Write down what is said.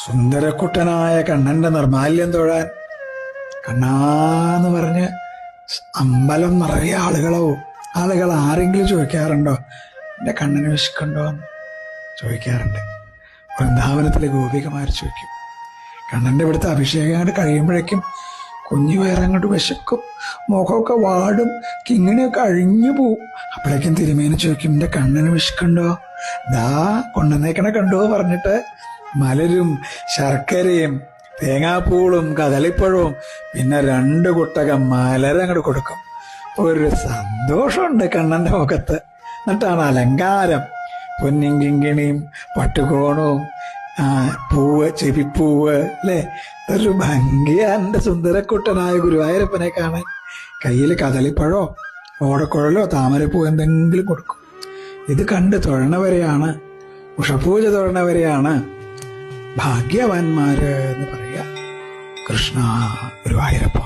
സുന്ദരക്കുട്ടനായ കണ്ണന്റെ നിർമാല്യം തൊഴാൻ കണ്ണാന്ന് പറഞ്ഞ് അമ്പലം നിറയെ ആളുകൾ ആരെങ്കിലും ചോദിക്കാറുണ്ടോ, എൻ്റെ കണ്ണന് വിശക്കുണ്ടോ എന്ന് ചോദിക്കാറുണ്ട്. വൃന്ദാവനത്തിലെ ഗോപികമാർ ചോദിക്കും. കണ്ണന്റെ ഇവിടുത്തെ അഭിഷേകം അങ്ങോട്ട് കഴിയുമ്പോഴേക്കും കുഞ്ഞു വയറങ്ങോട്ട് വിശക്കും, മുഖമൊക്കെ വാടും, കിങ്ങിണിയൊക്കെ അഴിഞ്ഞു പോവും. അപ്പോഴേക്കും തിരുമേനി ചോദിക്കും, എൻ്റെ കണ്ണന് വിശക്കുണ്ടോ, ദാ കൊണ്ടുവന്നേക്കണ കണ്ടോ പറഞ്ഞിട്ട് മലരും ശർക്കരയും തേങ്ങാപ്പൂളും കദളിപ്പഴവും പിന്നെ 2 കുട്ടകം മലരങ്ങോട്ട് കൊടുക്കും. ഒരു സന്തോഷമുണ്ട് കണ്ണന്റെ മുഖത്ത്. എന്നിട്ടാണ് അലങ്കാരം, പൊന്നും കിങ്ങിണിയും പട്ടുകോണവും പൂവ്, ചെവിപ്പൂവ്, അല്ലേ? ഒരു ഭംഗിയാ എൻ്റെ സുന്ദരക്കുട്ടനായ ഗുരുവായൂരപ്പനെ കാണാൻ. കയ്യിൽ കദളിപ്പഴോ ഓടക്കുഴലോ താമരപ്പൂ എന്തെങ്കിലും കൊടുക്കും. ഇത് കണ്ട് തൊഴണവരെയാണ്, ഉഷപൂജ തൊഴണവരെയാണ് ഭാഗ്യവാന്മാര് എന്ന് പറയുക. കൃഷ്ണ ഗുരുവായൂരപ്പ.